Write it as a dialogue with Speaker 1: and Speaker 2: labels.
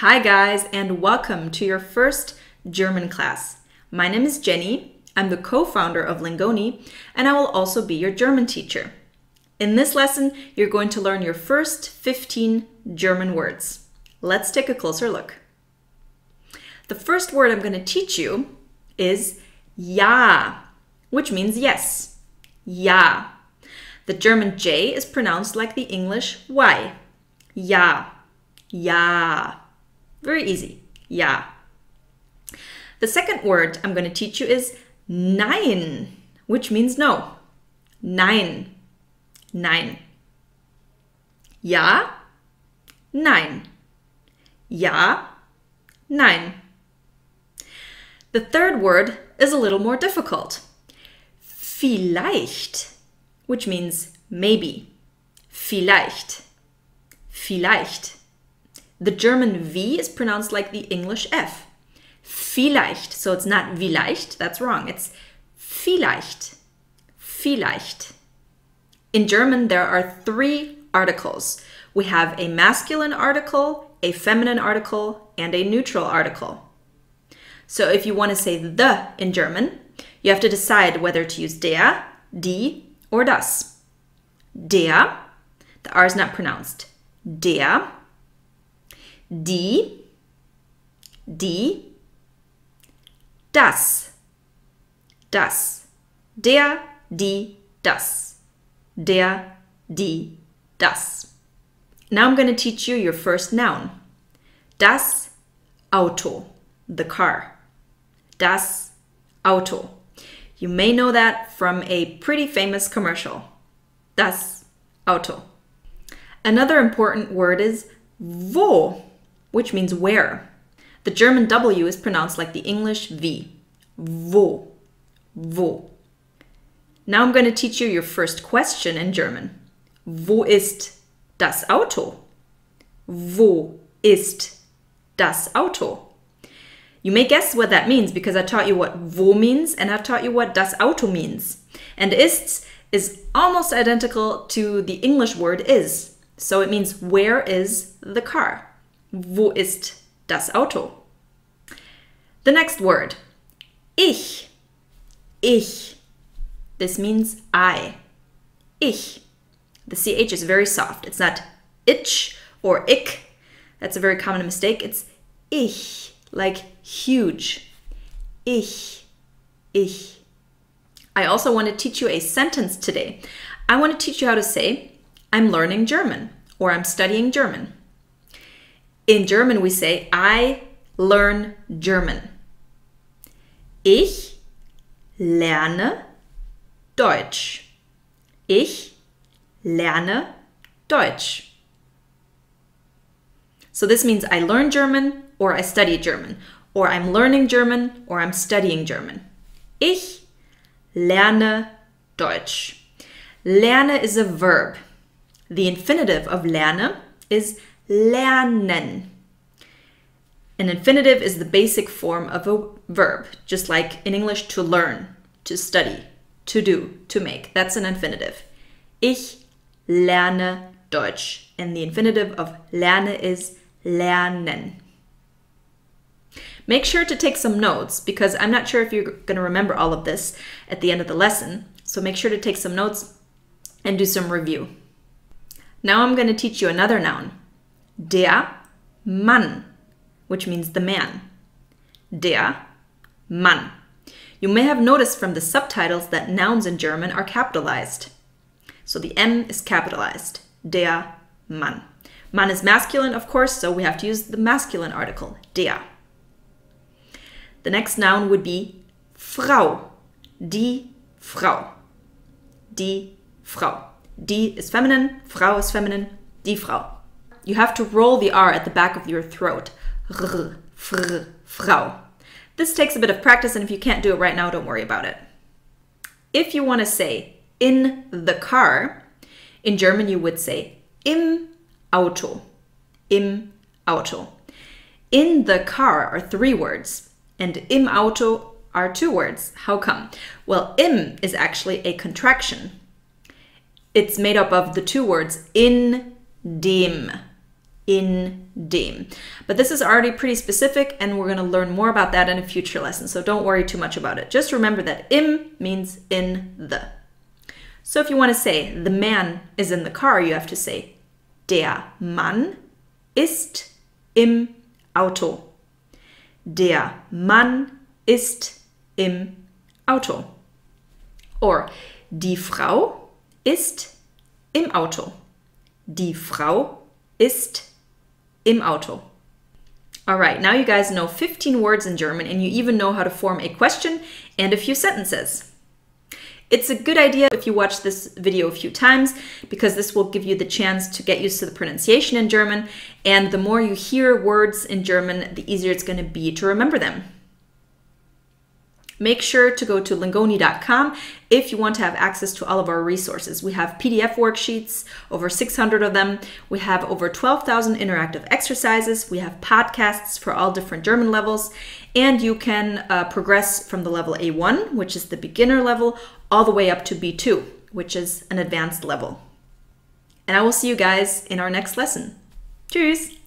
Speaker 1: Hi guys, and welcome to your first German class. My name is Jenny. I'm the co-founder of Lingoni, and I will also be your German teacher. In this lesson, you're going to learn your first 15 German words. Let's take a closer look. The first word I'm going to teach you is ja, which means yes. Ja. The German J is pronounced like the English Y. Ja. Ja. Very easy. Ja. The second word I'm going to teach you is nein, which means no. Nein. Nein. Ja. Nein. Ja. Nein. The third word is a little more difficult. Vielleicht, which means maybe. Vielleicht. Vielleicht. The German V is pronounced like the English F. Vielleicht. So it's not vielleicht, that's wrong. It's vielleicht. Vielleicht. In German, there are 3 articles. We have a masculine article, a feminine article, and a neutral article. So if you want to say the in German, you have to decide whether to use der, die, or das. Der, the R is not pronounced. Der, die, das, das, der, die, das, der, die, das. Now I'm going to teach you your first noun. Das Auto, the car. Das Auto. You may know that from a pretty famous commercial. Das Auto. Another important word is wo, which means where. The German W is pronounced like the English V. Wo. Wo. Now I'm going to teach you your first question in German. Wo ist das Auto? Wo ist das Auto? You may guess what that means because I taught you what wo means and I've taught you what das Auto means. And ist is almost identical to the English word is. So it means where is the car? Wo ist das Auto? The next word, ich. Ich. This means I. Ich. The CH is very soft. It's not ich or ich. That's a very common mistake. It's ich, like huge. Ich. Ich. I also want to teach you a sentence today. I want to teach you how to say, I'm learning German, or I'm studying German. In German, we say, I learn German. Ich lerne Deutsch. Ich lerne Deutsch. So this means I learn German or I study German, or I'm learning German or I'm studying German. Ich lerne Deutsch. Lerne is a verb. The infinitive of lerne is lernen. An infinitive is the basic form of a verb, just like in English to learn, to study, to do, to make. That's an infinitive. Ich lerne Deutsch. And the infinitive of lerne is lernen. Make sure to take some notes because I'm not sure if you're going to remember all of this at the end of the lesson. So make sure to take some notes and do some review. Now I'm going to teach you another noun. Der Mann, which means the man. Der Mann. You may have noticed from the subtitles that nouns in German are capitalized. So the M is capitalized. Der Mann. Mann is masculine, of course, so we have to use the masculine article, der. The next noun would be Frau. Die Frau. Die Frau. Die is feminine, Frau is feminine, die Frau. You have to roll the R at the back of your throat. R, fr, Frau. This takes a bit of practice, and if you can't do it right now, don't worry about it. If you want to say in the car, in German you would say im Auto. Im Auto. In the car are 3 words, and im Auto are 2 words. How come? Well, im is actually a contraction. It's made up of the 2 words in dem. in dem. But this is already pretty specific, and we're going to learn more about that in a future lesson, so don't worry too much about it. Just remember that im means in the. So if you want to say the man is in the car, you have to say der Mann ist im Auto. Der Mann ist im Auto. Or die Frau ist im Auto. Die Frau ist im Auto. All right, now you guys know 15 words in German, and you even know how to form a question and a few sentences. It's a good idea if you watch this video a few times, because this will give you the chance to get used to the pronunciation in German, and the more you hear words in German, the easier it's going to be to remember them. Make sure to go to lingoni.com if you want to have access to all of our resources. We have PDF worksheets, over 600 of them. We have over 12,000 interactive exercises. We have podcasts for all different German levels. And you can progress from the level A1, which is the beginner level, all the way up to B2, which is an advanced level. And I will see you guys in our next lesson. Tschüss!